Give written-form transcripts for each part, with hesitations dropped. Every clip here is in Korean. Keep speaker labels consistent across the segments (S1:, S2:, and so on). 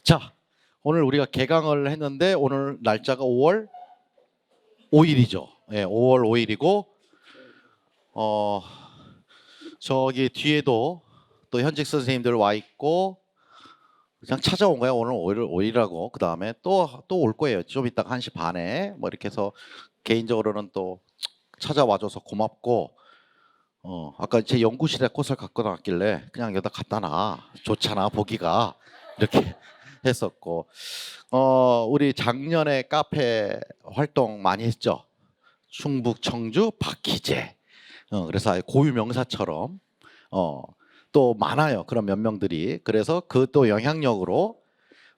S1: 자, 오늘 우리가 개강을 했는데 오늘 날짜가 5월 5일이죠. 예, 5월 5일이고 저기 뒤에도 또 현직 선생님들 와 있고 그냥 찾아온 거예요. 오늘 5일이라고. 그 다음에 또 올 거예요. 좀 이따가 1시 반에 뭐 이렇게 해서 개인적으로는 또 찾아와줘서 고맙고 아까 제 연구실에 꽃을 갖고 나왔길래 그냥 여기다 갖다 놔. 좋잖아 보기가 이렇게 했었고 우리 작년에 카페 활동 많이 했죠. 충북 청주 박희재. 그래서 아예 고유 명사처럼 또 많아요. 그런 몇 명들이. 그래서 그 또 영향력으로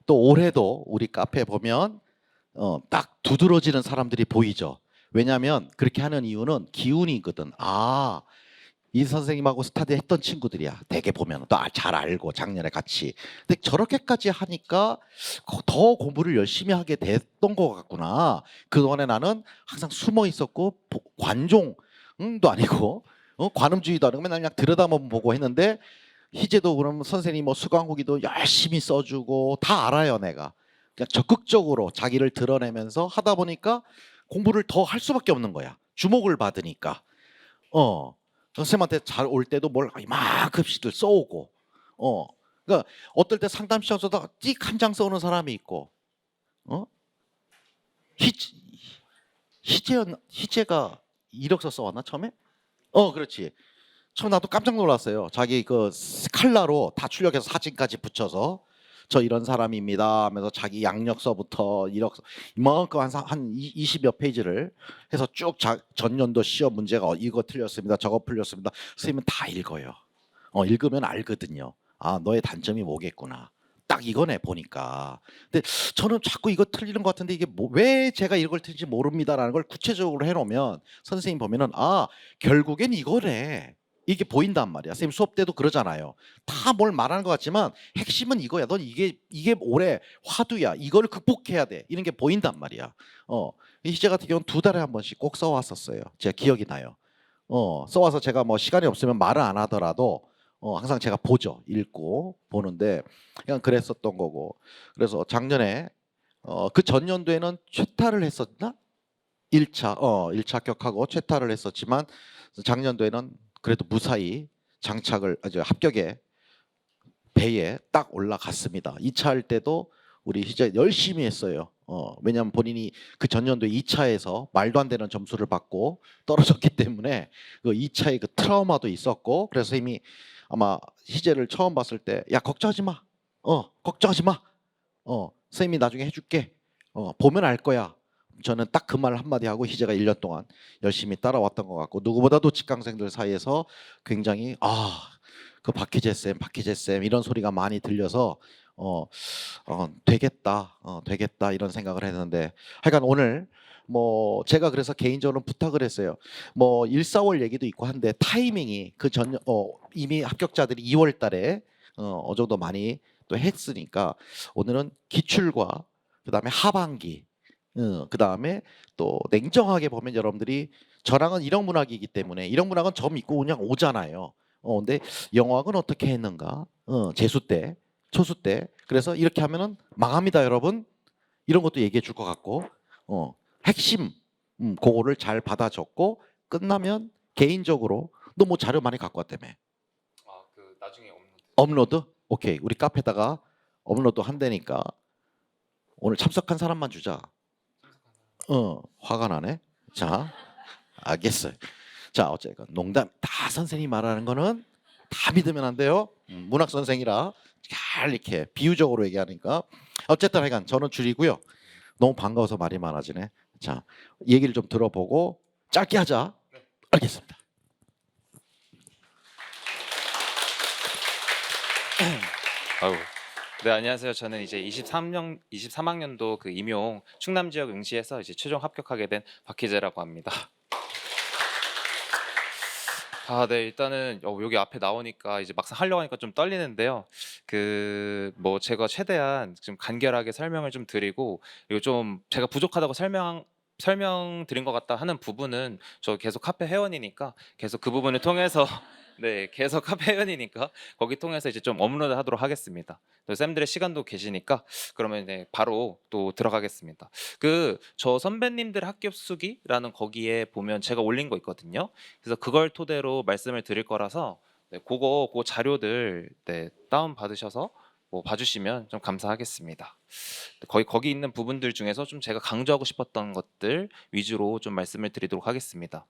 S1: 또 올해도 우리 카페 보면 딱 두드러지는 사람들이 보이죠. 왜냐하면 그렇게 하는 이유는 기운이거든. 이 선생님하고 스타디 했던 친구들이야. 대개 보면 또 잘 알고 작년에 같이. 근데 저렇게까지 하니까 더 공부를 열심히 하게 됐던 것 같구나. 그동안에 나는 항상 숨어 있었고 관종도 아니고 관음주의도 아니고 맨날 그냥 들여다만 보고 했는데 희재도 그럼 선생님 뭐 수강 후기도 열심히 써주고 다 알아요. 내가 그냥 적극적으로 자기를 드러내면서 하다 보니까 공부를 더 할 수밖에 없는 거야. 주목을 받으니까. 선생님한테 잘 올 때도 뭘 이만큼씩들 써오고 그러니까 어떨 때 상담 시험 써다가 띡 한 장 써오는 사람이 있고 희재가 이력서 써왔나 처음에? 그렇지. 처음 나도 깜짝 놀랐어요. 자기 그 칼라로 다 출력해서 사진까지 붙여서 저 이런 사람입니다 하면서 자기 양력서부터 이력서 이만큼 한 20여 페이지를 해서 쭉 전년도 시험 문제가 이거 틀렸습니다. 저거 풀렸습니다. 선생님은 다 읽어요. 읽으면 알거든요. 너의 단점이 뭐겠구나. 딱 이거네 보니까. 근데 저는 자꾸 이거 틀리는 것 같은데 이게 왜 제가 이걸 틀린지 모릅니다라는 걸 구체적으로 해놓으면 선생님 보면은 결국엔 이거래. 이게 보인단 말이야. 선생님 수업 때도 그러잖아요. 다 뭘 말하는 것 같지만 핵심은 이거야. 넌 이게 올해 화두야. 이걸 극복해야 돼. 이런 게 보인단 말이야. 희재 같은 경우는 2달에 한 번씩 꼭 써왔었어요. 제가 기억이 나요. 써와서 제가 뭐 시간이 없으면 말을 안 하더라도 항상 제가 보죠. 읽고 보는데 그냥 그랬었던 거고. 그래서 작년에 그 전년도에는 최탈을 했었나? 1차 1차 합격하고 최탈을 했었지만 작년도에는 그래도 무사히 장착을 합격에 배에 딱 올라갔습니다. 2차 할 때도 우리 희재 열심히 했어요. 왜냐하면 본인이 그 전년도에 2차에서 말도 안 되는 점수를 받고 떨어졌기 때문에 그 2차의 그 트라우마도 있었고 그래서 이미 아마 희재를 처음 봤을 때 야 걱정하지 마. 걱정하지 마. 선생님이 나중에 해줄게. 보면 알 거야. 저는 딱 그 말 한마디 하고 희재가 1년 동안 열심히 따라왔던 것 같고 누구보다도 직강생들 사이에서 굉장히 그 박희재 쌤 이런 소리가 많이 들려서 되겠다 이런 생각을 했는데 하여간 오늘 뭐 제가 그래서 개인적으로 부탁을 했어요. 뭐 1, 4월 얘기도 있고 한데 타이밍이 그 전 이미 합격자들이 2월 달에 어느 정도 많이 또 했으니까 오늘은 기출과 그다음에 하반기 그다음에 또 냉정하게 보면 여러분들이 저랑은 일형문학이기 때문에 일형문학은 저 믿고 그냥 오잖아요. 근데 영어학은 어떻게 했는가? 재수 때, 초수 때. 그래서 이렇게 하면은 망합니다, 여러분. 이런 것도 얘기해 줄 것 같고, 핵심 그거를 잘 받아줬고 끝나면 개인적으로 너 뭐 자료 많이 갖고 왔다며?
S2: 그 나중에 업로드.
S1: 업로드? 오케이, 우리 카페다가 업로드 한다니까 오늘 참석한 사람만 주자. 화가 나네. 자, 알겠어요. 자, 어쨌건 농담 다 선생님이 말하는 거는 다 믿으면 안 돼요. 문학 선생이라 잘 이렇게 비유적으로 얘기하니까 어쨌든 하여간 저는 줄이고요. 너무 반가워서 말이 많아지네. 자, 얘기를 좀 들어보고 짧게 하자. 알겠습니다.
S2: 아유. 네, 안녕하세요. 저는 이제 23학년도 그 임용 충남 지역 응시에서 이제 최종 합격하게 된 박희재라고 합니다. 네, 일단은 여기 앞에 나오니까 이제 막상 하려고 하니까 좀 떨리는데요. 그 뭐 제가 최대한 좀 간결하게 설명을 좀 드리고 그리고 좀 제가 부족하다고 설명드린 것 같다 하는 부분은 저 계속 카페 회원이니까 계속 그 부분을 통해서 네, 개서 카페연이니까 거기 통해서 이제 좀 업로드 하도록 하겠습니다. 또 쌤들의 시간도 계시니까 그러면 이제 바로 또 들어가겠습니다. 그 저 선배님들 학교 수기라는 거기에 보면 제가 올린 거 있거든요. 그래서 그걸 토대로 말씀을 드릴 거라서 네, 그 자료들 네, 다운 받으셔서 뭐 봐주시면 좀 감사하겠습니다. 거기 있는 부분들 중에서 좀 제가 강조하고 싶었던 것들 위주로 좀 말씀을 드리도록 하겠습니다.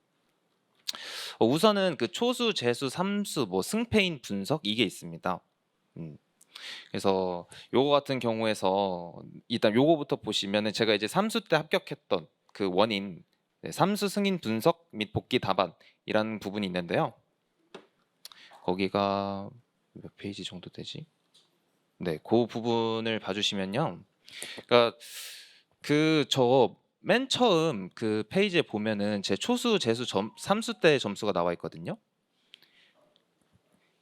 S2: 우선은 그 초수, 재수, 삼수, 뭐 승패인 분석 이게 있습니다. 음, 그래서 요거 같은 경우에서 일단 요거부터 보시면은 제가 이제 삼수 때 합격했던 그 원인 네, 삼수 승인 분석 및 복귀 답안이라는 부분이 있는데요. 거기가 몇 페이지 정도 되지? 네, 그 부분을 봐주시면요. 그러니까 그 저 맨 처음 그 페이지에 보면은 제 초수, 재수, 삼수 때 점수가 나와 있거든요.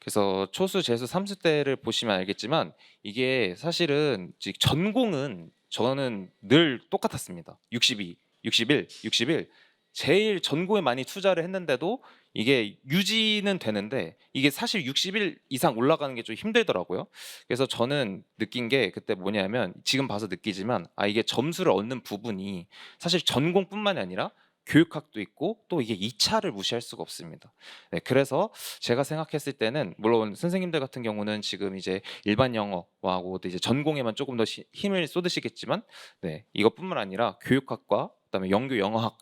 S2: 그래서 초수, 재수, 삼수 때를 보시면 알겠지만 이게 사실은 전공은 저는 늘 똑같았습니다. 62, 61, 61. 제일 전공에 많이 투자를 했는데도 이게 유지는 되는데 이게 사실 60일 이상 올라가는 게 좀 힘들더라고요. 그래서 저는 느낀 게 그때 뭐냐면 지금 봐서 느끼지만 이게 점수를 얻는 부분이 사실 전공뿐만이 아니라 교육학도 있고 또 이게 2차를 무시할 수가 없습니다. 네, 그래서 제가 생각했을 때는 물론 선생님들 같은 경우는 지금 이제 일반 영어하고 이제 전공에만 조금 더 힘을 쏟으시겠지만 네, 이것뿐만 아니라 교육학과 그다음에 영교 영어학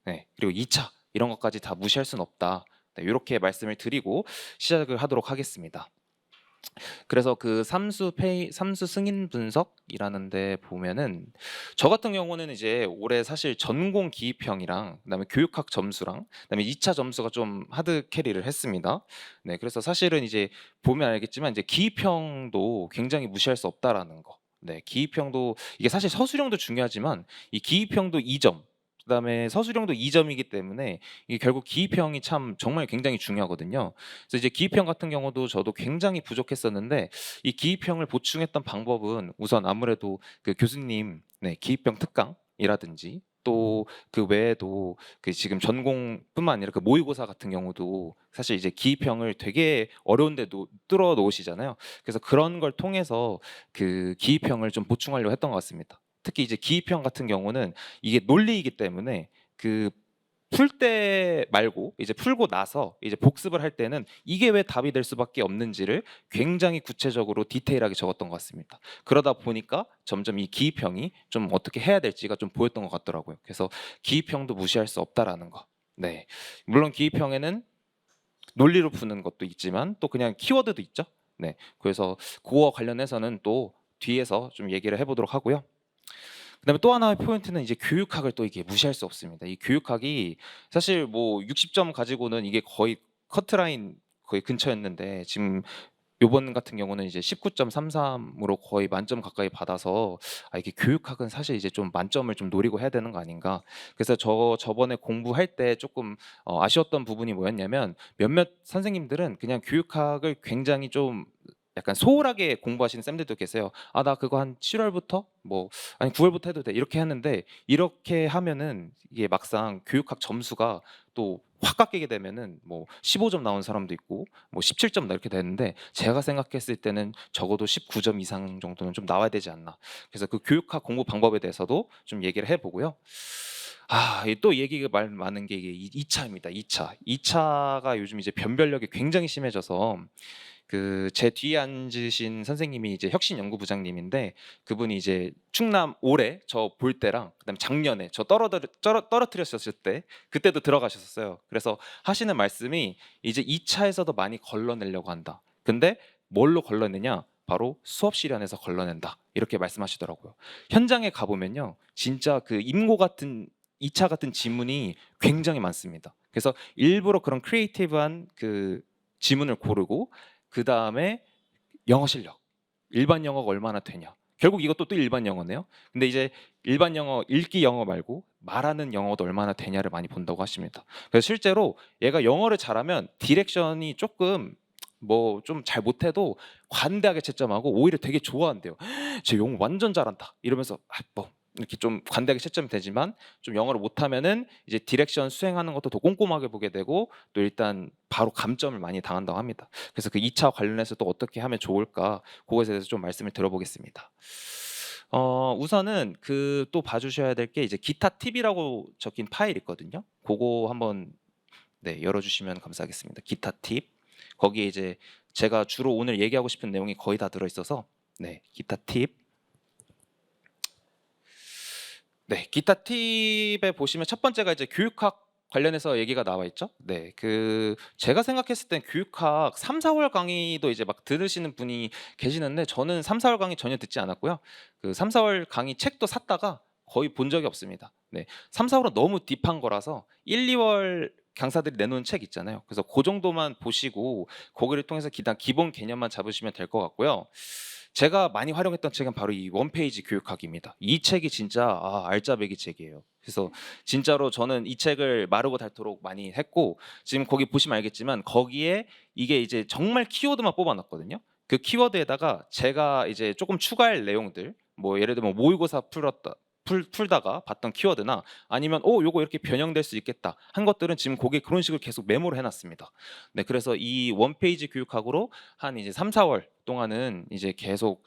S2: 네, 그리고 2차 이런 것까지 다 무시할 수는 없다. 네, 이렇게 말씀을 드리고 시작을 하도록 하겠습니다. 그래서 그 삼수 승인 분석이라는 데 보면은 저 같은 경우는 이제 올해 사실 전공 기입형이랑 그다음에 교육학 점수랑 그다음에 2차 점수가 좀 하드 캐리를 했습니다. 네, 그래서 사실은 이제 보면 알겠지만 이제 기입형도 굉장히 무시할 수 없다라는 거. 네, 기입형도 이게 사실 서술형도 중요하지만 이 기입형도 2점 그다음에 서술형도 2점이기 때문에 이게 결국 기입형이 참 정말 굉장히 중요하거든요. 그래서 이제 기입형 같은 경우도 저도 굉장히 부족했었는데 이 기입형을 보충했던 방법은 우선 아무래도 그 교수님 네, 기입형 특강이라든지 또 그 외에도 그 지금 전공뿐만 아니라 그 모의고사 같은 경우도 사실 이제 기입형을 되게 어려운데도 뚫어 놓으시잖아요. 그래서 그런 걸 통해서 그 기입형을 좀 보충하려고 했던 것 같습니다. 특히 이제 기입형 같은 경우는 이게 논리이기 때문에 그 풀 때 말고 이제 풀고 나서 이제 복습을 할 때는 이게 왜 답이 될 수밖에 없는지를 굉장히 구체적으로 디테일하게 적었던 것 같습니다. 그러다 보니까 점점 이 기입형이 좀 어떻게 해야 될지가 좀 보였던 것 같더라고요. 그래서 기입형도 무시할 수 없다라는 거. 네, 물론 기입형에는 논리로 푸는 것도 있지만 또 그냥 키워드도 있죠. 네, 그래서 그와 관련해서는 또 뒤에서 좀 얘기를 해보도록 하고요. 그다음에 또 하나의 포인트는 이제 교육학을 또 이게 무시할 수 없습니다. 이 교육학이 사실 뭐 60점 가지고는 이게 거의 커트라인 거의 근처였는데 지금 요번 같은 경우는 이제 19.33으로 거의 만점 가까이 받아서 이게 교육학은 사실 이제 좀 만점을 좀 노리고 해야 되는 거 아닌가. 그래서 저번에 공부할 때 조금 아쉬웠던 부분이 뭐였냐면 몇몇 선생님들은 그냥 교육학을 굉장히 좀 약간 소홀하게 공부하시는 쌤들도 계세요. 나 그거 한 7월부터 뭐 아니 9월부터 해도 돼 이렇게 하는데 이렇게 하면은 이게 막상 교육학 점수가 또 확 깎이게 되면은 뭐 15점 나온 사람도 있고 뭐 17점 이렇게 되는데 제가 생각했을 때는 적어도 19점 이상 정도는 좀 나와야 되지 않나. 그래서 그 교육학 공부 방법에 대해서도 좀 얘기를 해보고요. 또 얘기가 많은 게 이게 2차입니다. 2차. 2차가 요즘 이제 변별력이 굉장히 심해져서 그 제 뒤에 앉으신 선생님이 이제 혁신연구부장님인데 그분이 이제 충남 올해 저 볼 때랑 그다음에 작년에 저 떨어뜨렸었을 때 그때도 들어가셨었어요. 그래서 하시는 말씀이 이제 2차에서도 많이 걸러내려고 한다. 근데 뭘로 걸러내냐? 바로 수업실 안에서 걸러낸다. 이렇게 말씀하시더라고요. 현장에 가보면요. 진짜 그 임고 같은 2차 같은 지문이 굉장히 많습니다. 그래서 일부러 그런 크리에이티브한 그 지문을 고르고 그 다음에 영어 실력, 일반 영어가 얼마나 되냐. 결국 이것도 또 일반 영어네요. 근데 이제 일반 영어, 읽기 영어 말고 말하는 영어도 얼마나 되냐를 많이 본다고 하십니다. 그래서 실제로 얘가 영어를 잘하면 디렉션이 조금 뭐 좀 잘 못해도 관대하게 채점하고 오히려 되게 좋아한대요. 쟤 영어 완전 잘한다. 이러면서 뭐 이렇게 좀 관대하게 채점이 되지만 좀 영어를 못하면은 이제 디렉션 수행하는 것도 더 꼼꼼하게 보게 되고 또 일단 바로 감점을 많이 당한다고 합니다. 그래서 그 2차 관련해서 또 어떻게 하면 좋을까 그것에 대해서 좀 말씀을 들어보겠습니다. 우선은 그 또 봐주셔야 될 게 이제 기타 팁이라고 적힌 파일 있거든요. 그거 한번 네, 열어주시면 감사하겠습니다. 기타 팁. 거기에 이제 제가 주로 오늘 얘기하고 싶은 내용이 거의 다 들어있어서 네, 기타 팁. 네, 기타 팁에 보시면 첫 번째가 이제 교육학 관련해서 얘기가 나와 있죠. 네, 그 제가 생각했을 땐 교육학 3, 4월 강의도 이제 막 들으시는 분이 계시는데 저는 3, 4월 강의 전혀 듣지 않았고요. 그 3, 4월 강의 책도 샀다가 거의 본 적이 없습니다. 네, 3, 4월은 너무 딥한 거라서 1, 2월 강사들이 내놓은 책 있잖아요. 그래서 그 정도만 보시고 거기를 통해서 기본 개념만 잡으시면 될 것 같고요. 제가 많이 활용했던 책은 바로 이 원페이지 교육학입니다. 이 책이 진짜 알짜배기 책이에요. 그래서 진짜로 저는 이 책을 마르고 닳도록 많이 했고 지금 거기 보시면 알겠지만 거기에 이게 이제 정말 키워드만 뽑아놨거든요. 그 키워드에다가 제가 이제 조금 추가할 내용들 뭐 예를 들면 모의고사 풀다가 봤던 키워드나 아니면 요거 이렇게 변형될 수 있겠다 한 것들은 지금 거기에 그런 식으로 계속 메모를 해놨습니다. 네, 그래서 이 원페이지 교육학으로 한 이제 3, 4월 동안은 이제 계속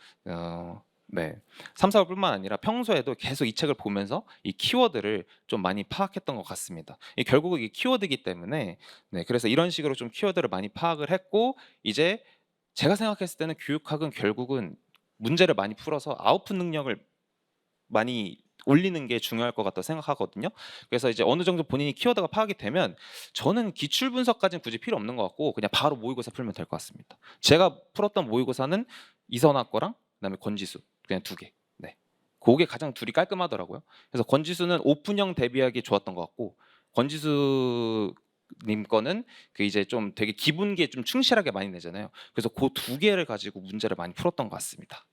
S2: 네, 3, 4월뿐만 아니라 평소에도 계속 이 책을 보면서 이 키워드를 좀 많이 파악했던 것 같습니다. 결국은 이게 키워드이기 때문에 네, 그래서 이런 식으로 좀 키워드를 많이 파악을 했고 이제 제가 생각했을 때는 교육학은 결국은 문제를 많이 풀어서 아웃풋 능력을 많이 올리는 게 중요할 것 같다고 생각하거든요. 그래서 이제 어느 정도 본인이 키워드가 파악이 되면 저는 기출 분석까지는 굳이 필요 없는 것 같고 그냥 바로 모의고사 풀면 될 것 같습니다. 제가 풀었던 모의고사는 이선화 거랑 그다음에 권지수 그냥 2개. 네, 그게 가장 둘이 깔끔하더라고요. 그래서 권지수는 오픈형 대비하기 좋았던 것 같고 권지수 님 거는 그 이제 좀 되게 기본기에 좀 충실하게 많이 내잖아요. 그래서 그 2개를 가지고 문제를 많이 풀었던 것 같습니다.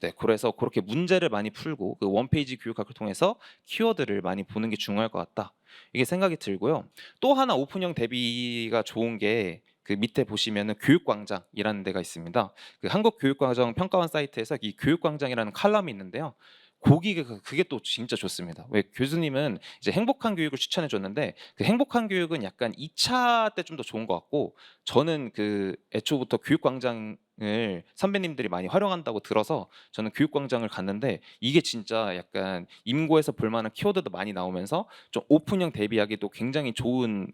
S2: 네, 그래서 그렇게 문제를 많이 풀고 그 원페이지 교육학을 통해서 키워드를 많이 보는 게 중요할 것 같다. 이게 생각이 들고요. 또 하나 오픈형 대비가 좋은 게 그 밑에 보시면은 교육광장이라는 데가 있습니다. 그 한국교육과정 평가원 사이트에서 이 교육광장이라는 칼럼이 있는데요. 그게 또 진짜 좋습니다. 왜 교수님은 이제 행복한 교육을 추천해 줬는데 그 행복한 교육은 약간 2차 때 좀 더 좋은 것 같고 저는 그 애초부터 교육광장을 선배님들이 많이 활용한다고 들어서 저는 교육광장을 갔는데 이게 진짜 약간 임고에서 볼 만한 키워드도 많이 나오면서 좀 오픈형 대비하기도 굉장히 좋은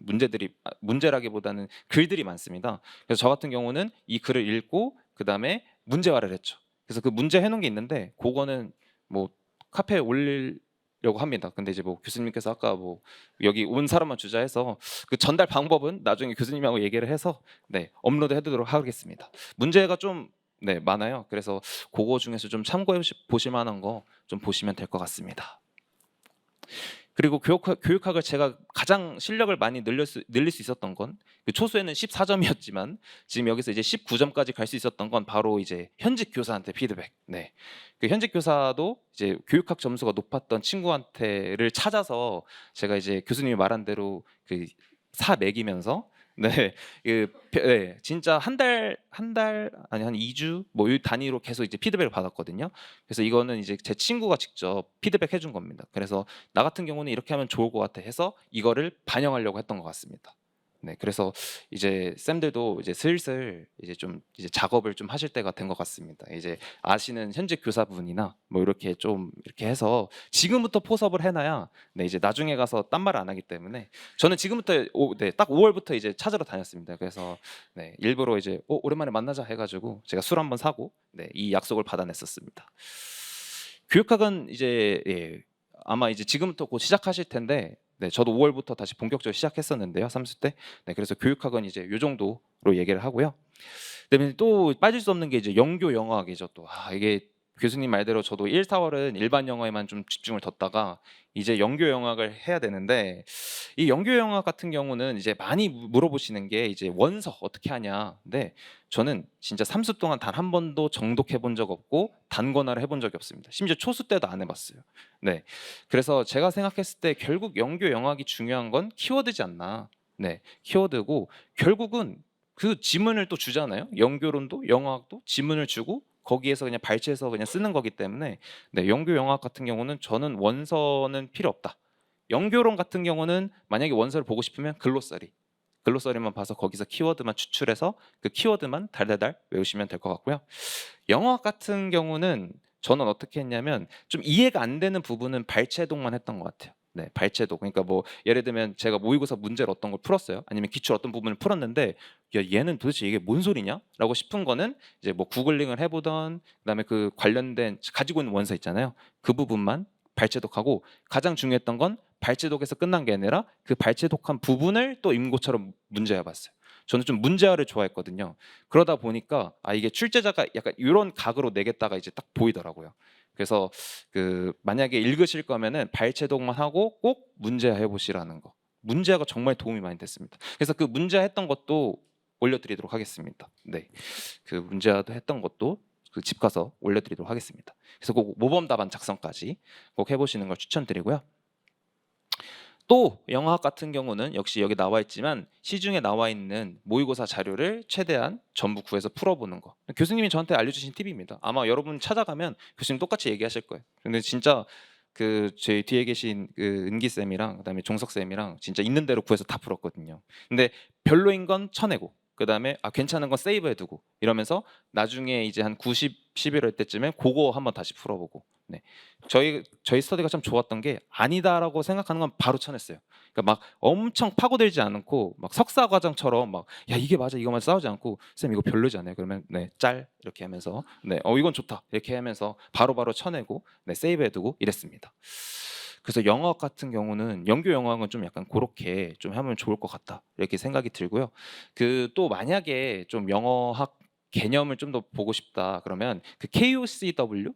S2: 문제라기보다는 글들이 많습니다. 그래서 저 같은 경우는 이 글을 읽고 그 다음에 문제화를 했죠. 그래서 그 문제 해놓은 게 있는데 그거는 뭐 카페에 올리려고 합니다. 근데 이제 뭐 교수님께서 아까 뭐 여기 온 사람만 주자 해서 그 전달 방법은 나중에 교수님하고 얘기를 해서 네, 업로드 해두도록 하겠습니다. 문제가 좀 네, 많아요. 그래서 그거 중에서 좀 참고해 보실 만한 거 좀 보시면 될 것 같습니다. 그리고 교육학을 제가 가장 실력을 많이 늘릴 수 있었던 건 그 초수에는 14점이었지만 지금 여기서 이제 19점까지 갈 수 있었던 건 바로 이제 현직 교사한테 피드백. 네, 그 현직 교사도 이제 교육학 점수가 높았던 친구한테를 찾아서 제가 이제 교수님이 말한 대로 그 사 매기면서 네, 네, 진짜 한 달 아니 한 2주 뭐 이 단위로 계속 이제 피드백을 받았거든요. 그래서 이거는 이제 제 친구가 직접 피드백 해준 겁니다. 그래서 나 같은 경우는 이렇게 하면 좋을 것 같아 해서 이거를 반영하려고 했던 것 같습니다. 네, 그래서 이제 쌤들도 이제 슬슬 이제 좀 이제 작업을 좀 하실 때가 된 것 같습니다. 이제 아시는 현직 교사분이나 뭐 이렇게 좀 이렇게 해서 지금부터 포섭을 해놔야 네, 이제 나중에 가서 딴 말 안 하기 때문에 저는 지금부터 네, 딱 5월부터 이제 찾으러 다녔습니다. 그래서 네, 일부러 이제 오랜만에 만나자 해가지고 제가 술 한번 사고 네, 이 약속을 받아냈었습니다. 교육학은 이제 아마 이제 지금부터 곧 시작하실 텐데 네, 저도 5월부터 다시 본격적으로 시작했었는데요, 3수 때. 네, 그래서 교육학은 이제 요 정도로 얘기를 하고요. 그다음에 또 빠질 수 없는 게 이제 영교 영어학이죠. 또 이게 교수님 말대로 저도 1, 4월은 일반 영어에만 좀 집중을 뒀다가 이제 영교 영어학을 해야 되는데 이 영교 영어학 같은 경우는 이제 많이 물어보시는 게 이제 원서 어떻게 하냐. 근데 저는 진짜 3수 동안 단 한 번도 정독해 본 적 없고 단권화를 해본 적이 없습니다. 심지어 초수 때도 안 해봤어요. 네, 그래서 제가 생각했을 때 결국 영교 영어학이 중요한 건 키워드지 않나. 네, 키워드고 결국은 그 지문을 또 주잖아요. 영교론도 영어학도 지문을 주고 거기에서 그냥 발췌해서 그냥 쓰는 거기 때문에 네, 영교 영어학 같은 경우는 저는 원서는 필요 없다. 영교론 같은 경우는 만약에 원서를 보고 싶으면 글로서리만 봐서 거기서 키워드만 추출해서 그 키워드만 달달달 외우시면 될 것 같고요. 영어학 같은 경우는 저는 어떻게 했냐면 좀 이해가 안 되는 부분은 발췌독만 했던 것 같아요. 네, 발췌독. 그러니까 뭐 예를 들면 제가 모의고사 문제를 어떤 걸 풀었어요. 아니면 기출 어떤 부분을 풀었는데 야, 얘는 도대체 이게 뭔 소리냐?라고 싶은 거는 이제 뭐 구글링을 해보던 그다음에 그 관련된 가지고 있는 원서 있잖아요. 그 부분만 발췌독하고 가장 중요했던 건 발췌독에서 끝난 게 아니라 그 발췌독한 부분을 또 임고처럼 문제해봤어요. 저는 좀 문제화를 좋아했거든요. 그러다 보니까 아 이게 출제자가 약간 이런 각으로 내겠다가 이제 딱 보이더라고요. 그래서 그 만약에 읽으실 거면은 발췌독만 하고 꼭 문제화 해보시라는 거. 문제화가 정말 도움이 많이 됐습니다. 그래서 그 문제화 했던 것도 올려드리도록 하겠습니다. 네, 그 문제화도 했던 것도 그 집 가서 올려드리도록 하겠습니다. 그래서 꼭 모범 답안 작성까지 꼭 해보시는 걸 추천드리고요. 또 영어학 같은 경우는 역시 여기 나와 있지만 시중에 나와 있는 모의고사 자료를 최대한 전부 구해서 풀어보는 거. 교수님이 저한테 알려주신 팁입니다. 아마 여러분 찾아가면 교수님 똑같이 얘기하실 거예요. 근데 진짜 그 제 뒤에 계신 그 은기 쌤이랑 그다음에 종석 쌤이랑 진짜 있는 대로 구해서 다 풀었거든요. 근데 별로인 건 쳐내고 그다음에 아 괜찮은 건 세이브해두고 이러면서 나중에 이제 한 90, 11월 때쯤에 그거 한번 다시 풀어보고. 네. 저희 스터디가 참 좋았던 게 아니다라고 생각하는 건 바로 쳐냈어요. 그러니까 막 엄청 파고들지 않고 막 석사 과정처럼 막 야 이게 맞아 이거만 싸우지 않고 쌤 이거 별로지 않아요? 그러면 네 짤 이렇게 하면서 네 이건 좋다 이렇게 하면서 바로바로 쳐내고 네 세이브해두고 이랬습니다. 그래서 영어학 같은 경우는 영교 영어학은 좀 약간 그렇게 좀 하면 좋을 것 같다 이렇게 생각이 들고요. 그 또 만약에 좀 영어학 개념을 좀 더 보고 싶다 그러면 그 KOCW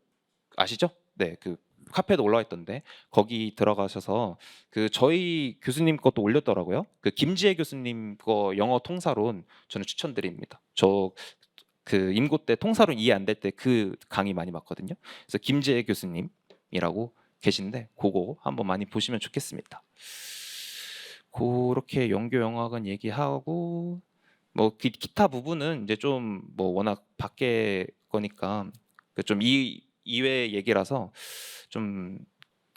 S2: 아시죠? 네, 그 카페도 올라와 있던데 거기 들어가셔서 그 저희 교수님 것도 올렸더라고요. 그 김지혜 교수님 거 영어 통사론 저는 추천드립니다. 저 그 임고 때 통사론 이해 안 될 때 그 강의 많이 봤거든요. 그래서 김지혜 교수님이라고 계신데 그거 한번 많이 보시면 좋겠습니다. 그렇게 영교 영어학은 얘기하고 뭐 기타 부분은 이제 좀 뭐 워낙 밖에 거니까 그 좀 이외의 얘기라서 좀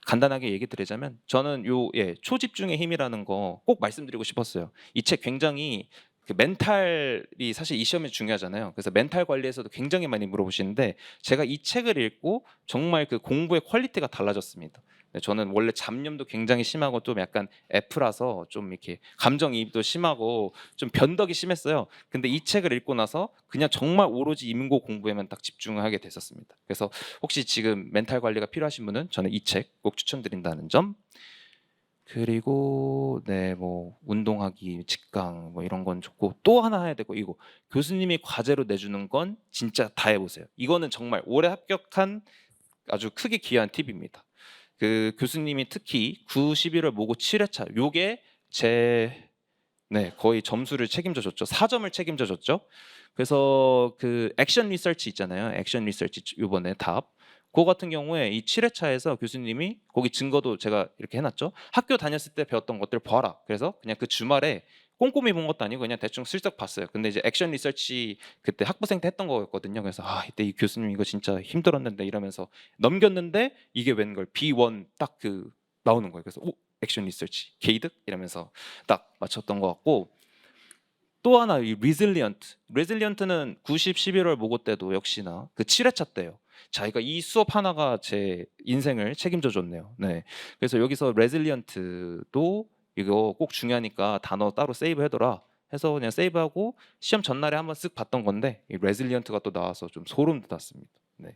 S2: 간단하게 얘기 드리자면 저는 요 초집중의 힘이라는 거 꼭 말씀드리고 싶었어요. 이 책 굉장히 그 멘탈이 사실 이 시험에 중요하잖아요. 그래서 멘탈 관리에서도 굉장히 많이 물어보시는데 제가 이 책을 읽고 정말 그 공부의 퀄리티가 달라졌습니다. 네, 저는 원래 잡념도 굉장히 심하고 좀 약간 F라서 좀 이렇게 감정이입도 심하고 좀 변덕이 심했어요. 근데 이 책을 읽고 나서 그냥 정말 오로지 임고 공부에만 딱 집중하게 됐었습니다. 그래서 혹시 지금 멘탈 관리가 필요하신 분은 저는 이 책 꼭 추천드린다는 점. 그리고 네 뭐 운동하기, 직강 뭐 이런 건 좋고 또 하나 해야 되고 이거 교수님이 과제로 내주는 건 진짜 다 해보세요. 이거는 정말 올해 합격한 아주 크게 귀한 팁입니다. 그 교수님이 특히 9, 11월 모고 7회차 요게 제 네, 거의 점수를 책임져 줬죠. 4점을 책임져 줬죠. 그래서 그 액션 리서치 있잖아요. 액션 리서치 이번에 답. 그거 같은 경우에 이 7회차에서 교수님이 거기 증거도 제가 이렇게 해놨죠. 학교 다녔을 때 배웠던 것들 봐라. 그래서 그냥 그 주말에 꼼꼼히 본 것도 아니고 그냥 대충 슬쩍 봤어요. 근데 이제 액션 리서치 그때 학부생 때 했던 거였거든요. 그래서 아 이때 이 교수님 이거 진짜 힘들었는데 이러면서 넘겼는데 이게 웬걸 B1 딱 그 나오는 거예요. 그래서 오 액션 리서치 게이득 이러면서 딱 맞췄던 것 같고 또 하나 이 리질리언트는 90, 11월 모고 때도 역시나 그 7회차 때요. 자기가 이 수업 하나가 제 인생을 책임져 줬네요. 네. 그래서 여기서 레질리언트도 이거 꼭 중요하니까 단어 따로 세이브 해둬라 해서 그냥 세이브하고 시험 전날에 한번 쓱 봤던 건데 이 레질리언트가 또 나와서 좀 소름 돋았습니다. 네.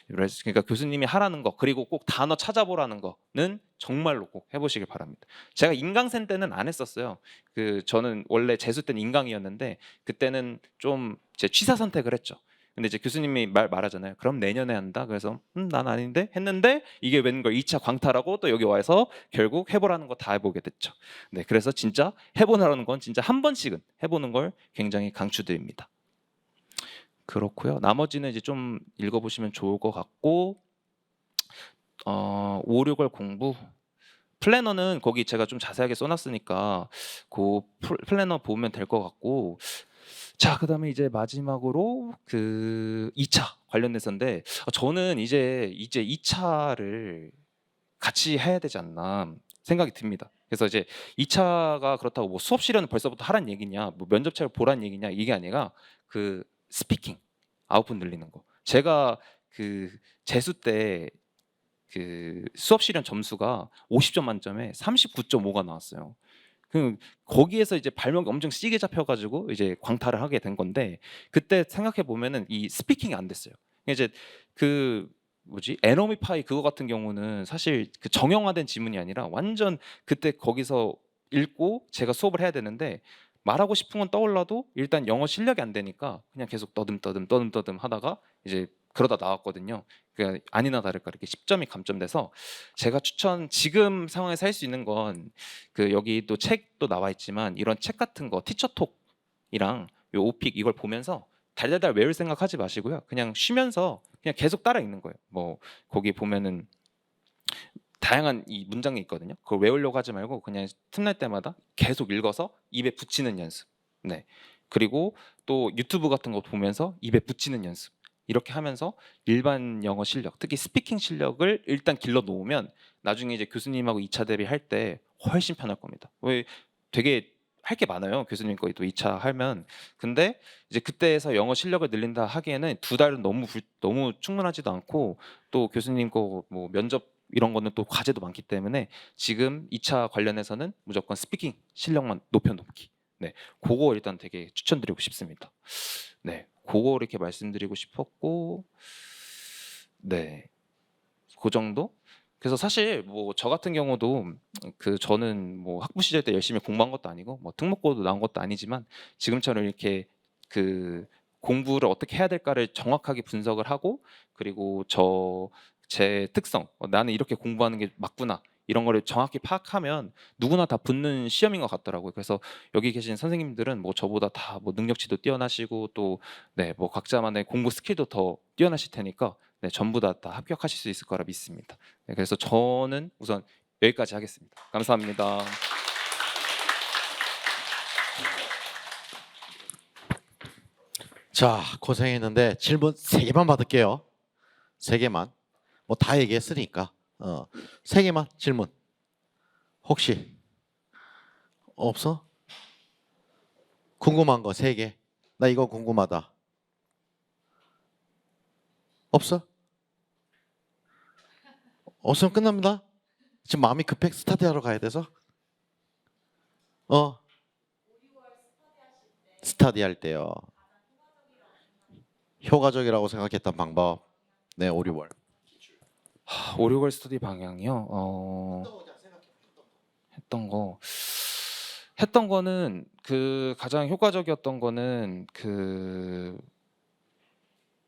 S2: 그러니까 교수님이 하라는 거 그리고 꼭 단어 찾아보라는 거는 정말로 꼭 해보시길 바랍니다. 제가 인강생 때는 안 했었어요. 그 저는 원래 재수 때는 인강이었는데 그때는 좀 제 취사 선택을 했죠. 근데 이제 교수님이 말하잖아요. 그럼 내년에 한다. 그래서 난 아닌데 했는데 이게 웬걸 2차 광탈하고 또 여기 와서 결국 해보라는 거 다 해보게 됐죠. 네, 그래서 진짜 해보라는 건 진짜 한 번씩은 해보는 걸 굉장히 강추드립니다. 그렇고요. 나머지는 이제 좀 읽어보시면 좋을 것 같고 5, 6월 공부 플래너는 거기 제가 좀 자세하게 써놨으니까 그 플래너 보면 될 것 같고 자, 그다음에 이제 마지막으로 그 2차 관련해서인데 저는 이제 2차를 같이 해야 되지 않나 생각이 듭니다. 그래서 이제 2차가 그렇다고 뭐 수업 시간은 벌써부터 하란 얘기냐, 뭐 면접차를 보란 얘기냐 이게 아니라 그 스피킹 아웃풋 늘리는 거. 제가 그 재수 때 그 수업 실현 점수가 50점 만점에 39.5가 나왔어요. 그 거기에서 이제 발목이 엄청 시게 잡혀가지고 이제 광탈을 하게 된 건데 그때 생각해 보면은 이 스피킹이 안 됐어요. 이제 그 뭐지 에너미 파이 그거 같은 경우는 사실 그 정형화된 지문이 아니라 완전 그때 거기서 읽고 제가 수업을 해야 되는데 말하고 싶은 건 떠올라도 일단 영어 실력이 안 되니까 그냥 계속 떠듬떠듬 하다가 이제 그러다 나왔거든요. 그 아니나 다를까 이렇게 10점이 감점돼서 제가 지금 상황에서 할 수 있는 건 그 여기 또 책도 나와 있지만 이런 책 같은 거 티처톡이랑 요 오픽 이걸 보면서 달달달 외울 생각하지 마시고요. 그냥 쉬면서 그냥 계속 따라 읽는 거예요. 뭐 거기 보면은 다양한 이 문장이 있거든요. 그걸 외우려고 하지 말고 그냥 틈날 때마다 계속 읽어서 입에 붙이는 연습. 네. 그리고 또 유튜브 같은 거 보면서 입에 붙이는 연습. 이렇게 하면서 일반 영어 실력, 특히 스피킹 실력을 일단 길러 놓으면 나중에 이제 교수님하고 2차 대비할 때 훨씬 편할 겁니다. 왜 되게 할 게 많아요. 교수님 거의 또 2차 하면. 근데 이제 그때에서 영어 실력을 늘린다 하기에는 2달은 너무 충분하지도 않고 또 교수님 거 뭐 면접 이런 거는 또 과제도 많기 때문에 지금 2차 관련해서는 무조건 스피킹 실력만 높여놓기. 네, 그거 일단 되게 추천드리고 싶습니다. 네, 그거 이렇게 말씀드리고 싶었고, 네, 그 정도? 그래서 사실 뭐 저 같은 경우도 그 저는 뭐 학부 시절 때 열심히 공부한 것도 아니고 뭐 특목고도 나온 것도 아니지만 지금처럼 이렇게 그 공부를 어떻게 해야 될까를 정확하게 분석을 하고 그리고 제 특성 나는 이렇게 공부하는 게 맞구나 이런 거를 정확히 파악하면 누구나 다 붙는 시험인 것 같더라고요. 그래서 여기 계신 선생님들은 뭐 저보다 다 뭐 능력치도 뛰어나시고 또 네 뭐 각자만의 공부 스킬도 더 뛰어나실 테니까 네, 전부 다 합격하실 수 있을 거라 믿습니다. 네, 그래서 저는 우선 여기까지 하겠습니다. 감사합니다.
S1: 자, 고생했는데 질문 3개만 받을게요. 3개만. 뭐 다 얘기했으니까. 3개만 질문. 혹시 없어? 궁금한 거 3개. 나 이거 궁금하다. 없어? 없으면 끝납니다. 지금 마음이 급해 스타트 하러 가야 돼서. 스타디 할 때요. 효과적이라고 생각했던 방법. 네, 5, 6월.
S2: 5, 6월 스터디 방향이요. 했던 거는 그 가장 효과적이었던 거는 그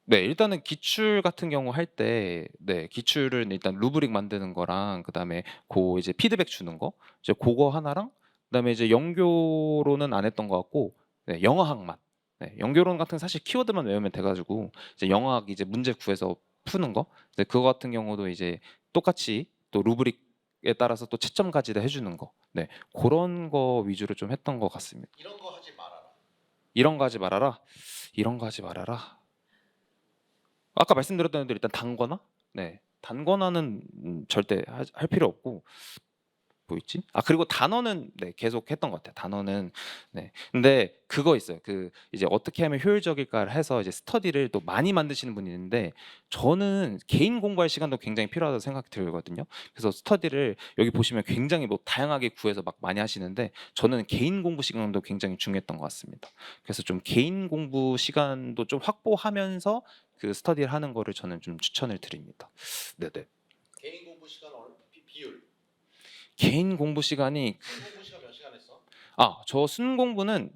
S2: 네, 일단은 기출 같은 경우 할 때 네, 기출은 일단 루브릭 만드는 거랑 그다음에 고 이제 피드백 주는 거 이제 그거 하나랑 그다음에 이제 연교로는 안 했던 것 같고 네, 영어학만 네, 연교론 같은 사실 키워드만 외우면 돼가지고 이제 영어학 이제 문제 구해서 푸는 거 네, 그거 같은 경우도 이제 똑같이 또 루브릭에 따라서 또 채점까지 해주는 거 네, 그런 거 위주로 좀 했던 것 같습니다.
S1: 이런 거 하지 말아라.
S2: 이런 거 하지 말아라. 이런 거 하지 말아라. 아까 말씀드렸던 대로 일단 단거나 네 단거나는 절대 할 필요 없고 뭐 있지? 아 그리고 단어는 네 계속 했던 것 같아요. 단어는 네 근데 그거 있어요. 그 이제 어떻게 하면 효율적일까 해서 이제 스터디를 또 많이 만드시는 분이 있는데 저는 개인 공부할 시간도 굉장히 필요하다고 생각이 들거든요. 그래서 스터디를 여기 보시면 굉장히 뭐 다양하게 구해서 막 많이 하시는데 저는 개인 공부 시간도 굉장히 중요했던 것 같습니다. 그래서 좀 개인 공부 시간도 좀 확보하면서 그 스터디를 하는 거를 저는 좀 추천을 드립니다. 네네.
S1: 개인 공부 시간 비율.
S2: 개인 공부 시간이
S1: 공부 시간 몇 시간 했어?
S2: 저 순 공부는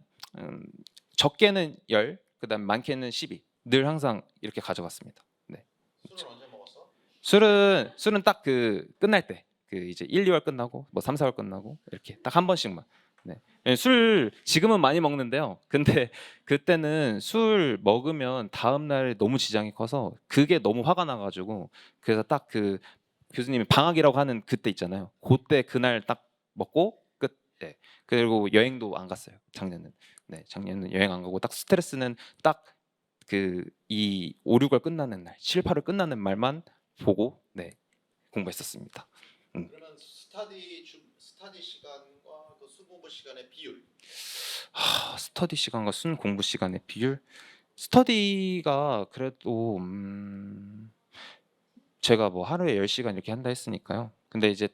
S2: 적게는 10, 그다음 많게는 12. 늘 항상 이렇게 가져갔습니다. 네.
S1: 술은 언제 먹었어?
S2: 술은 딱 그 끝날 때. 그 이제 1, 2월 끝나고 뭐 3, 4월 끝나고 이렇게 딱 한 번씩만. 네. 술 지금은 많이 먹는데요. 근데 그때는 술 먹으면 다음 날 너무 지장이 커서 그게 너무 화가 나 가지고 그래서 딱 그 교수님이 방학이라고 하는 그때 있잖아요. 그때 그날 딱 먹고 끝. 네. 그리고 여행도 안 갔어요. 작년은. 네, 작년은 여행 안 가고 딱 스트레스는 딱 그 이 5, 6월 끝나는 날, 7, 8월 끝나는 말만 보고 네, 공부했었습니다.
S1: 그러면 스터디 시간과 그 수공부 시간의 비율.
S2: 스터디 시간과 순 공부 시간의 비율? 스터디가 그래도 제가 뭐 하루에 10시간 이렇게 한다 했으니까요. 근데 이제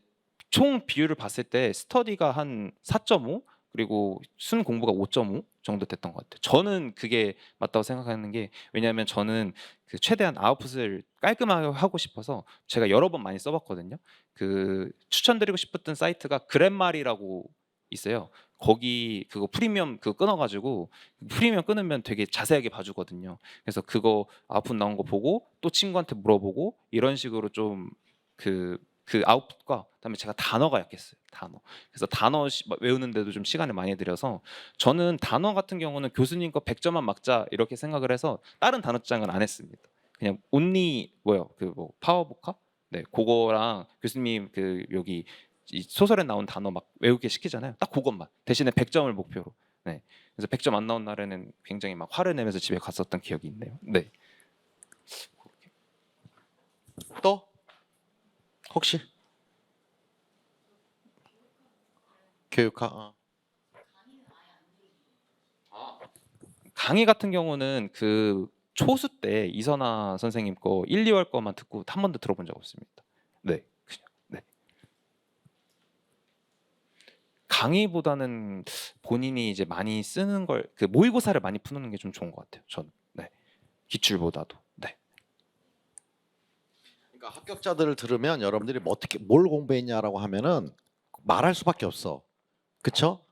S2: 총 비율을 봤을 때 스터디가 한 4.5 그리고 순 공부가 5.5 정도 됐던 것 같아요. 저는 그게 맞다고 생각하는 게 왜냐하면 저는 그 최대한 아웃풋을 깔끔하게 하고 싶어서 제가 여러 번 많이 써봤거든요. 그 추천드리고 싶었던 사이트가 그랜말이라고 있어요. 거기 그거 프리미엄 그거 끊어가지고 프리미엄 끊으면 되게 자세하게 봐주거든요. 그래서 그거 아웃풋 나온 거 보고 또 친구한테 물어보고 이런 식으로 좀 그 아웃풋과 그다음에 제가 단어가 약했어요. 단어. 그래서 단어 외우는데도 좀 시간을 많이 들여서 저는 단어 같은 경우는 교수님 거 100점만 막자 이렇게 생각을 해서 다른 단어장은 안 했습니다. 그냥 온리 뭐요? 그 뭐 파워보카? 네, 그거랑 교수님 그 여기 이 소설에 나온 단어 막 외우게 시키잖아요. 딱 그것만. 대신에 100점을 목표로. 네. 그래서 100점 안 나온 날에는 굉장히 막 화를 내면서 집에 갔었던 기억이 있네요. 네.
S1: 또 혹시 교육학?
S2: 강의 같은 경우는 그 초수 때 이선아 선생님 거 1, 2월 거만 듣고 한 번도 들어본 적 없습니다. 네. 그냥 네. 강의보다는 본인이 이제 많이 쓰는 걸 그 모의고사를 많이 푸는 게 좀 좋은 것 같아요. 저는. 네. 기출보다도. 네.
S1: 그러니까 합격자들을 들으면 여러분들이 뭐 어떻게 뭘 공부했냐라고 하면은 말할 수밖에 없어. 그쵸?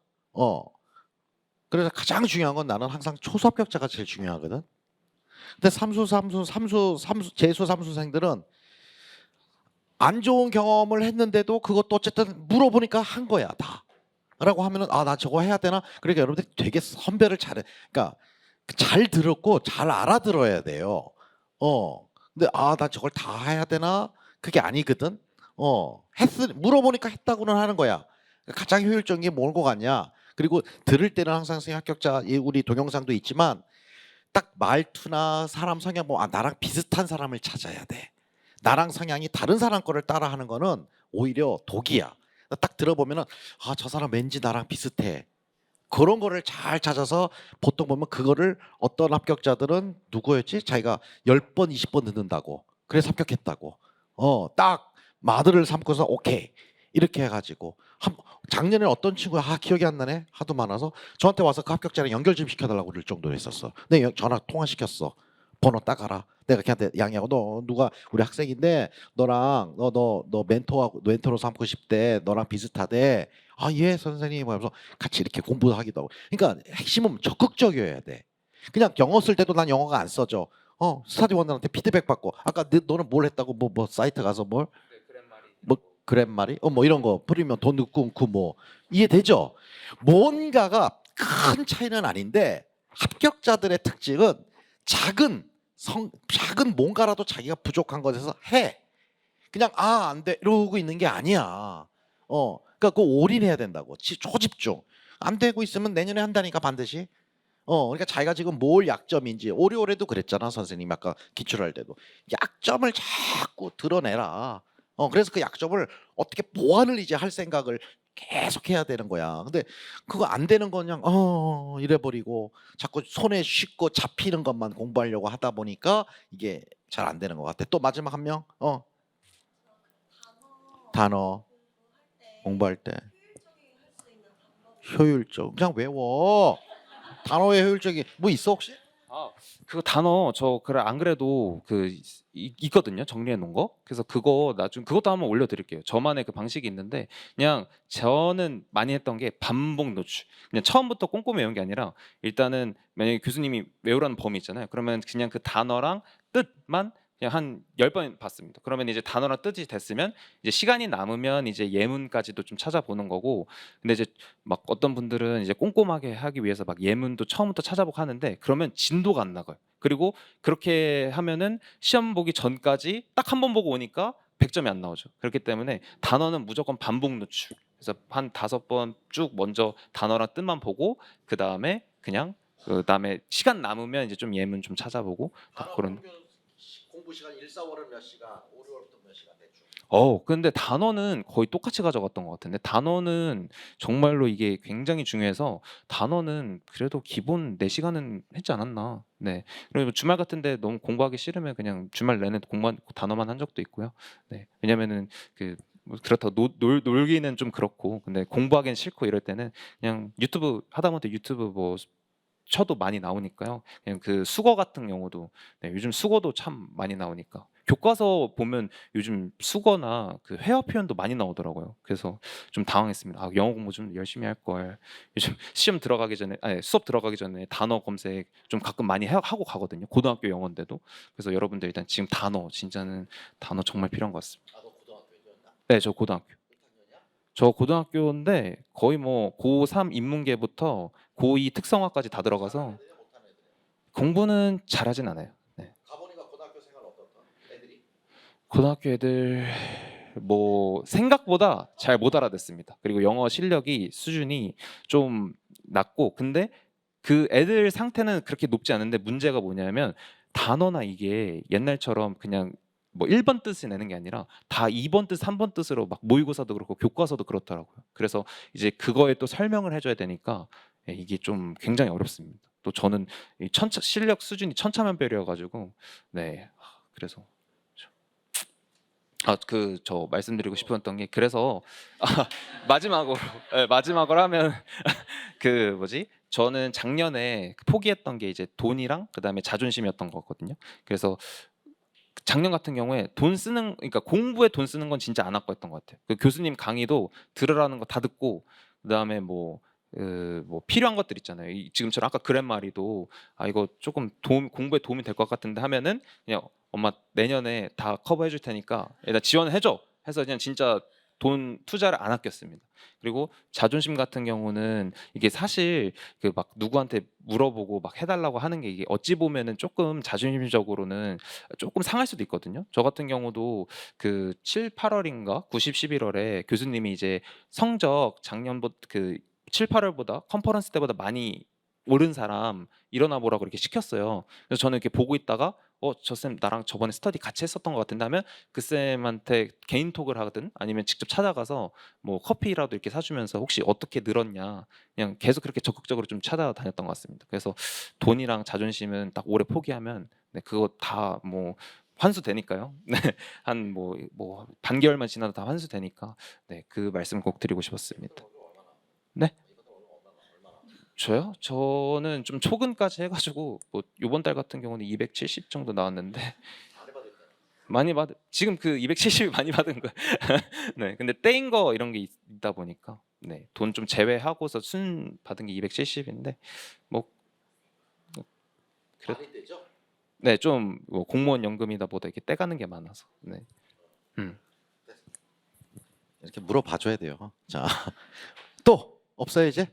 S1: 그래서 가장 중요한 건 나는 항상 초수 합격자가 제일 중요하거든. 근데 재수 삼수생들은 안 좋은 경험을 했는데도 그것도 어쨌든 물어보니까 한 거야 다. 라고 하면은 아 나 저거 해야 되나? 그러니까 여러분들이 되게 선별을 잘해. 그러니까 잘 들었고 잘 알아들어야 돼요. 근데 아 나 저걸 다 해야 되나? 그게 아니거든. 물어보니까 했다고는 하는 거야. 가장 효율적인 게 뭘 것 같냐? 그리고 들을 때는 항상 합격자 우리 동영상도 있지만 딱 말투나 사람 성향 보면 아 나랑 비슷한 사람을 찾아야 돼. 나랑 성향이 다른 사람 거를 따라하는 거는 오히려 독이야. 딱 들어보면은 아 저 사람 왠지 나랑 비슷해. 그런 거를 잘 찾아서 보통 보면 그거를 어떤 합격자들은 누구였지? 자기가 10번, 20번 듣는다고. 그래서 합격했다고. 딱 마들을 삼고서 오케이. 이렇게 해가지고 작년에 어떤 친구가 기억이 안 나네 하도 많아서 저한테 와서 그 합격자랑 연결 좀 시켜달라고 그럴 정도로 했었어. 내 전화 통화시켰어. 번호 따가라. 내가 걔한테 양해하고 너 누가 우리 학생인데 너랑 너 멘토로 삼고 싶대. 너랑 비슷하대. 아 예 선생님 하면서 같이 이렇게 공부하기도 하고. 그러니까 핵심은 적극적이어야 돼. 그냥 영어 쓸 때도 난 영어가 안 써져. 스타디 원들한테 피드백 받고 아까 너는 뭘 했다고 뭐 사이트 가서 뭘 뭐 그랜말이 뭐 이런 거 프리미엄 돈 넣고 뭐 이해되죠? 뭔가가 큰 차이는 아닌데 합격자들의 특징은 작은 뭔가라도 자기가 부족한 것에서 해. 그냥 아 안 돼 이러고 있는 게 아니야. 그러니까 그 올인해야 된다고. 초집중. 안 되고 있으면 내년에 한다니까 반드시. 그러니까 자기가 지금 뭘 약점인지 오래오래도 그랬잖아 선생님 아까 기출할 때도 약점을 자꾸 드러내라. 그래서 그 약점을 어떻게 보완을 이제 할 생각을 계속 해야 되는 거야. 근데 그거 안 되는 건 그냥 이래버리고 자꾸 손에 쉽고 잡히는 것만 공부하려고 하다 보니까 이게 잘 안 되는 것 같아. 또 마지막 한 명. 단어 공부할 때 효율적 그냥 외워. 단어의 효율적이 뭐 있어 혹시?
S2: 그 단어 저 그래 안 그래도 있거든요. 정리해 놓은 거. 그래서 그거 나중 그것도 한번 올려 드릴게요. 저만의 그 방식이 있는데 그냥 저는 많이 했던 게 반복 노출. 그냥 처음부터 꼼꼼히 외운 게 아니라 일단은 만약에 교수님이 외우라는 범위 있잖아요. 그러면 그냥 그 단어랑 뜻만 그냥 한 10번 봤습니다. 그러면 이제 단어랑 뜻이 됐으면 이제 시간이 남으면 이제 예문까지도 좀 찾아보는 거고. 근데 이제 막 어떤 분들은 이제 꼼꼼하게 하기 위해서 막 예문도 처음부터 찾아보고 하는데 그러면 진도가 안 나가요. 그리고 그렇게 하면은 시험 보기 전까지 딱 한 번 보고 오니까 100점이 안 나오죠. 그렇기 때문에 단어는 무조건 반복 노출. 그래서 한 5번 쭉 먼저 단어랑 뜻만 보고 그 다음에 그냥 그다음에 시간 남으면 이제 좀 예문 좀 찾아보고 딱 그런.
S1: 공부 시간 1, 4월은 몇 시간, 5, 6월부터 몇 시간 대충.
S2: 근데 단어는 거의 똑같이 가져갔던 것 같은데 단어는 정말로 이게 굉장히 중요해서 단어는 그래도 기본 4시간은 했지 않았나. 네. 그리고 주말 같은데 너무 공부하기 싫으면 그냥 주말 내내 공부한 단어만 한 적도 있고요. 네. 왜냐면은 뭐 그렇다 놀기는 좀 그렇고 근데 공부하기는 싫고 이럴 때는 그냥 유튜브 하다못해 유튜브 뭐 쳐도 많이 나오니까요. 그냥 그 수거 같은 경우도 요즘 수거도 참 많이 나오니까 교과서 보면 요즘 수거나 그 회화 표현도 많이 나오더라고요. 그래서 좀 당황했습니다. 영어 공부 좀 열심히 할 걸. 요즘 시험 들어가기 전에 아니 수업 들어가기 전에 단어 검색 좀 가끔 많이 하고 가거든요. 고등학교 영어인데도. 그래서 여러분들 일단 지금 진짜는 단어 정말 필요한 것 같습니다.
S1: 너 고등학교 있었나?
S2: 네, 저 고등학교.
S1: 몇 학년이야?
S2: 저 고등학교인데 거의 뭐 고3 인문계부터 고2 특성화까지 다 들어가서
S1: 애들이야, 못하는 애들이야?
S2: 공부는 잘하진 않아요. 네.
S1: 가보니까 고등학교 생활 어떻다? 애들이?
S2: 고등학교 애들 뭐 생각보다 잘 못 알아듣습니다. 그리고 영어 실력이 수준이 좀 낮고 근데 그 애들 상태는 그렇게 높지 않은데 문제가 뭐냐면 단어나 이게 옛날처럼 그냥 뭐 1번 뜻을 내는 게 아니라 다 2번 뜻, 3번 뜻으로 막 모의고사도 그렇고 교과서도 그렇더라고요. 그래서 이제 그거에 또 설명을 해줘야 되니까 이게 좀 굉장히 어렵습니다. 또 저는 이 실력 수준이 천차만별이어가지고 네 그래서 저 말씀드리고 싶었던 게 그래서 마지막으로 마지막으로 하면 그 뭐지? 저는 작년에 포기했던 게 이제 돈이랑 그다음에 자존심이었던 거거든요. 그래서 작년 같은 경우에 그러니까 공부에 돈 쓰는 건 진짜 안 아꼈던 것 같아요. 그 교수님 강의도 들으라는 거 다 듣고 그다음에 뭐 필요한 것들 있잖아요. 지금처럼 아까 그랜마리도 이거 조금 공부에 도움이 될 것 같은데 하면은 그냥 엄마 내년에 다 커버해 줄 테니까 나 지원해 줘 해서 그냥 진짜 돈 투자를 안 아꼈습니다. 그리고 자존심 같은 경우는 이게 사실 그 막 누구한테 물어보고 막 해달라고 하는 게 이게 어찌 보면은 조금 자존심적으로는 조금 상할 수도 있거든요. 저 같은 경우도 그 7, 8월인가 9, 10, 11월에 교수님이 이제 성적 작년부터 7, 8월보다 컨퍼런스 때보다 많이 오른 사람 일어나 보라고 이렇게 시켰어요. 그래서 저는 이렇게 보고 있다가 저 쌤 나랑 저번에 스터디 같이 했었던 것 같은데 하면 그 쌤한테 개인 톡을 하든 아니면 직접 찾아가서 뭐 커피라도 이렇게 사주면서 혹시 어떻게 늘었냐 그냥 계속 그렇게 적극적으로 좀 찾아다녔던 것 같습니다. 그래서 돈이랑 자존심은 딱 오래 포기하면 그거 다 뭐 환수되니까요. 네, 한 뭐 반개월만 지나도 다 환수되니까 그 말씀 꼭 드리고 싶었습니다. 네? 저요? 저는 좀 초근까지 해가지고 뭐 이번 달 같은 경우는 270 정도 나왔는데 지금 그 270이 많이 받은 거. 네, 근데 떼인 거 이런 게 있다 보니까 돈 좀 제외하고서 순 받은 게 270인데 뭐 그래.
S1: 많이 되죠?
S2: 네, 좀 뭐 공무원 연금이다 보다 이렇게 떼가는 게 많아서. 네.
S1: 이렇게 물어봐줘야 돼요. 자, 또 없어요 이제?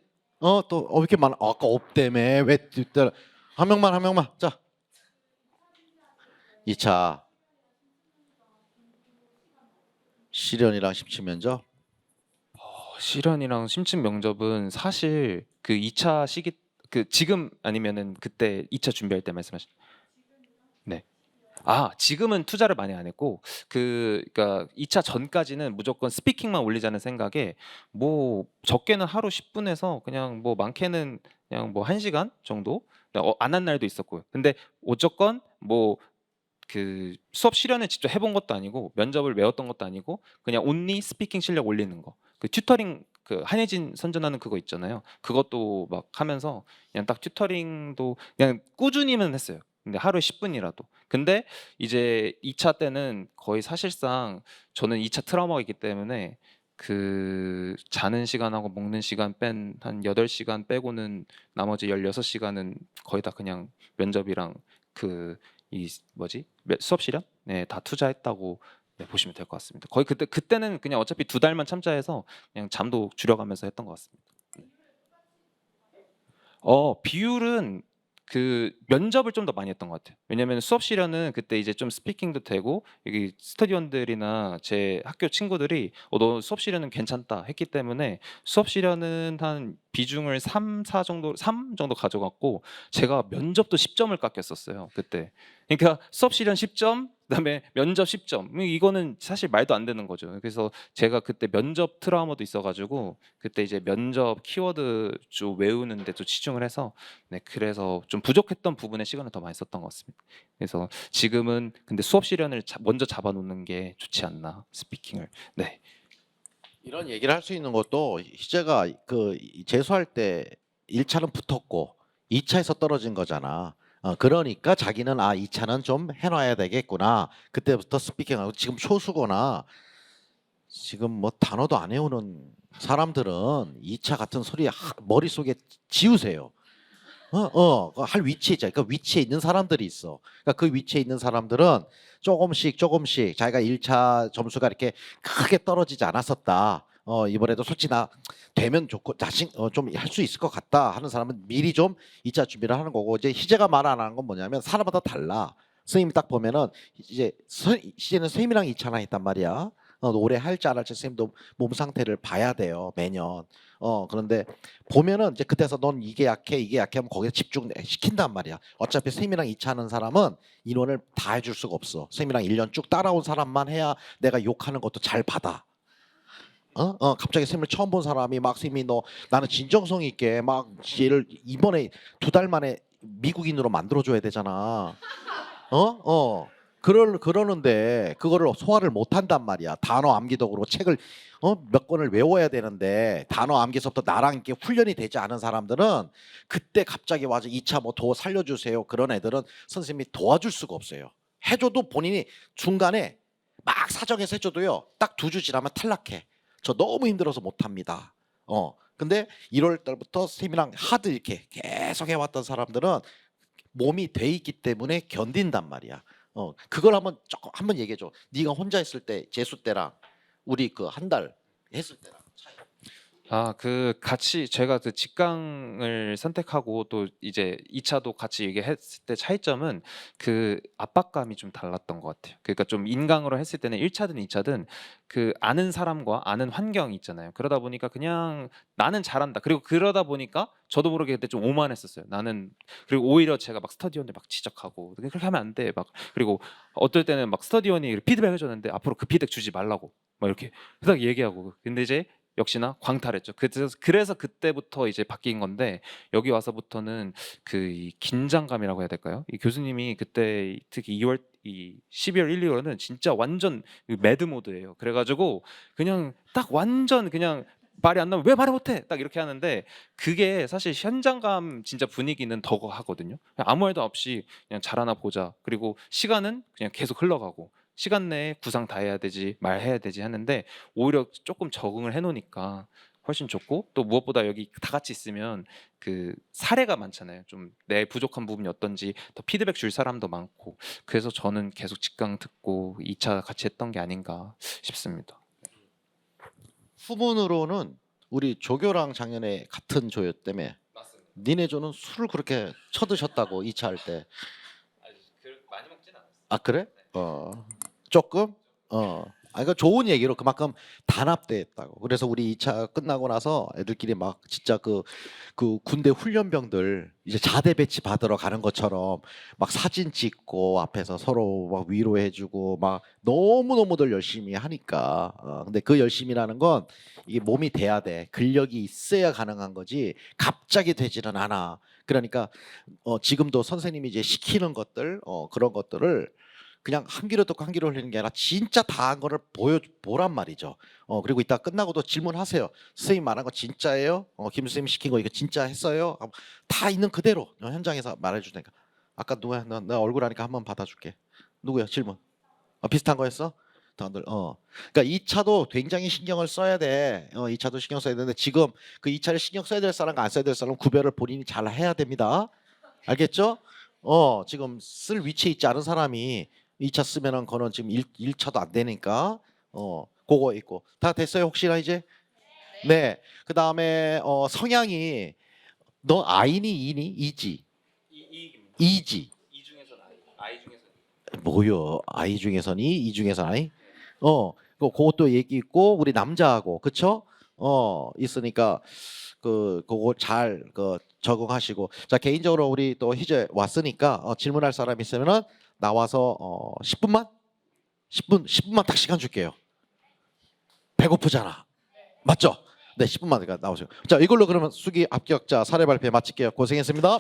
S1: 또 이렇게 많아. 아까 없다며 왜 뒤따라 한 명만. 자, 2차 실연이랑 심층 면접.
S2: 실현이랑 심층 면접은 사실 그 2차 시기 지금 아니면은 그때 2차 준비할 때 말씀하신. 네. 지금은 투자를 많이 안 했고 그러니까 2차 전까지는 무조건 스피킹만 올리자는 생각에 뭐 적게는 하루 10분에서 그냥 뭐 많게는 그냥 뭐 1시간 정도 안 한 날도 있었고요. 근데 무조건 뭐 그 수업 실현을 직접 해본 것도 아니고 면접을 외웠던 것도 아니고 그냥 온리 스피킹 실력 올리는 거. 그 튜터링 한혜진 선전하는 그거 있잖아요. 그것도 막 하면서 그냥 딱 튜터링도 그냥 꾸준히는 했어요. 근데 하루에 10분이라도. 근데 이제 2차 때는 거의 사실상 저는 2차 트라우마가 있기 때문에 그 자는 시간하고 먹는 시간 뺀 한 8시간 빼고는 나머지 16시간은 거의 다 그냥 면접이랑 이 뭐지 수업 실현 다 투자했다고 보시면 될 것 같습니다. 거의 그때는 그냥 어차피 2달만 참자 해서 그냥 잠도 줄여가면서 했던 것 같습니다. 비율은 그 면접을 좀 더 많이 했던 것 같아요. 왜냐면 수업 시간은 그때 이제 좀 스피킹도 되고 여기 스터디원들이나 제 학교 친구들이 너 수업 시간은 괜찮다 했기 때문에 수업 시간은 한 비중을 3, 4 정도 3 정도 가져갔고 제가 면접도 10점을 깎였었어요, 그때. 그러니까 수업 시간 10점, 그다음에 면접 10점. 이거는 사실 말도 안 되는 거죠. 그래서 제가 그때 면접 트라우마도 있어가지고 그때 이제 면접 키워드 좀 외우는 데도 치중을 해서 네, 그래서 좀 부족했던 부분에 시간을 더 많이 썼던 것 같습니다. 그래서 지금은 근데 수업 시간을 먼저 잡아놓는 게 좋지 않나 스피킹을. 네.
S1: 이런 얘기를 할 수 있는 것도 희재가 그 재수할 때 1차는 붙었고 2차에서 떨어진 거잖아. 그러니까 자기는 2차는 좀 해놔야 되겠구나. 그때부터 스피킹하고 지금 초수거나 지금 뭐 단어도 안 외우는 사람들은 2차 같은 소리 머릿속에 지우세요. 할 위치에 있잖아. 그 위치에 있는 사람들이 있어. 그러니까 그 위치에 있는 사람들은 조금씩 자기가 1차 점수가 이렇게 크게 떨어지지 않았었다. 이번에도 솔직히 나 되면 좋고 자신 좀 할 수 있을 것 같다 하는 사람은 미리 좀 2차 준비를 하는 거고 이제 희재가 말 안 하는 건 뭐냐면 사람마다 달라. 선생님이 딱 보면은 이제 희재는 선생님이랑 2차나 했단 말이야. 올해 할지 안 할지 선생님도 몸 상태를 봐야 돼요 매년. 그런데 보면은 이제 그때서 넌 이게 약해 하면 거기에 집중 시킨단 말이야. 어차피 선생님이랑 2차 하는 사람은 인원을 다 해줄 수가 없어. 선생님이랑 1년 쭉 따라온 사람만 해야 내가 욕하는 것도 잘 받아. 갑자기 선생님을 처음 본 사람이 막 선생님이 너 나는 진정성 있게 막 얘를 이번에 2달 만에 미국인으로 만들어줘야 되잖아. 그러는데 그거를 소화를 못 한단 말이야. 단어 암기독으로 책을 몇 권을 외워야 되는데 단어 암기서부터 나랑 이렇게 훈련이 되지 않은 사람들은 그때 갑자기 와서 2차 뭐 더 살려주세요. 그런 애들은 선생님이 도와줄 수가 없어요. 해줘도 본인이 중간에 막 사정해서 해줘도요. 딱 2주 지나면 탈락해. 저 너무 힘들어서 못합니다. 근데 1월 달부터 선생님이랑 하드 이렇게 계속 해왔던 사람들은 몸이 돼 있기 때문에 견딘단 말이야. 그걸 한번 얘기해 줘. 네가 혼자 했을 때 재수 때랑 우리 그 한 달 했을 때랑 차이.
S2: 그 같이 제가 그 직강을 선택하고 또 이제 2차도 같이 얘기했을 때 차이점은 그 압박감이 좀 달랐던 것 같아요. 그러니까 좀 인강으로 했을 때는 1차든 2차든 그 아는 사람과 아는 환경이 있잖아요. 그러다 보니까 그냥 나는 잘한다. 그리고 그러다 보니까 저도 모르게 그때 좀 오만했었어요. 나는 그리고 오히려 제가 막 스터디원들 막 지적하고 그렇게 하면 안 돼. 막 그리고 어떨 때는 막 스터디원이 피드백 해줬는데 앞으로 그 피드백 주지 말라고 막 이렇게 딱 얘기하고 근데 이제 역시나 광탈했죠. 그래서 그때부터 이제 바뀐 건데 여기 와서부터는 그 이 긴장감이라고 해야 될까요? 이 교수님이 그때 특히 2월 이 12월 1, 2월은 진짜 완전 그 매드 모드예요. 그래가지고 그냥 딱 완전 그냥 말이 안 나면 왜 말을 못해? 딱 이렇게 하는데 그게 사실 현장감 진짜 분위기는 더 하거든요. 그냥 아무 말도 없이 그냥 잘하나 보자. 그리고 시간은 그냥 계속 흘러가고 시간 내에 구상 다 해야 되지 말해야 되지 하는데 오히려 조금 적응을 해놓으니까 훨씬 좋고 또 무엇보다 여기 다 같이 있으면 그 사례가 많잖아요. 좀 내 부족한 부분이 어떤지 더 피드백 줄 사람도 많고 그래서 저는 계속 직강 듣고 2차 같이 했던 게 아닌가 싶습니다.
S1: 후문으로는 우리 조교랑 작년에 같은 조였다며.
S2: 맞습니다.
S1: 니네 조는 술을 그렇게 쳐드셨다고 2차 할 때.
S2: 많이 먹진 않았어요.
S1: 아 그래? 조금? 그러니까 좋은 얘기로 그만큼 단합됐다고. 그래서 우리 2차 끝나고 나서 애들끼리 막 진짜 그 군대 훈련병들 이제 자대 배치 받으러 가는 것처럼 막 사진 찍고 앞에서 서로 막 위로해주고 막 너무너무들 열심히 하니까. 근데 그 열심이라는 건 이게 몸이 돼야 돼. 근력이 있어야 가능한 거지. 갑자기 되지는 않아. 그러니까 지금도 선생님이 이제 시키는 것들 그런 것들을 그냥 한 귀로 듣고 한 귀로 흘리는 게 아니라 진짜 다 한 거를 보란 말이죠. 그리고 이따 끝나고도 질문하세요. 선생님 말한 거 진짜예요? 김 선생님 시킨 거 이거 진짜 했어요? 다 있는 그대로 현장에서 말해주니까. 아까 누구야? 너 얼굴 아니까 한번 받아줄게. 누구야? 질문. 비슷한 거였어? 다들 그러니까 2차도 굉장히 신경을 써야 돼. 2차도 신경 써야 되는데 지금 그 2차를 신경 써야 될 사람과 안 써야 될 사람 구별을 본인이 잘 해야 됩니다. 알겠죠? 지금 쓸 위치에 있지 않은 사람이 2차 쓰면은 그거는 지금 1차도 안 되니까 그거 있고 다 됐어요 혹시나 이제? 네. 그다음에 성향이 너 I니 E니? E지? 이지.
S2: 이 중에서 I 중에서
S1: 뭐요? 아이 중에서는 이 중에서 아이? 그것도 얘기 있고 우리 남자하고 그쵸? 있으니까 그거 잘 적응하시고 자 개인적으로 우리 또 이제 왔으니까 질문할 사람 있으면은 나와서 10분만 딱 시간 줄게요. 배고프잖아. 맞죠? 네, 10분만 나오세요. 자, 이걸로 그러면 수기 합격자 사례 발표 마칠게요. 고생했습니다.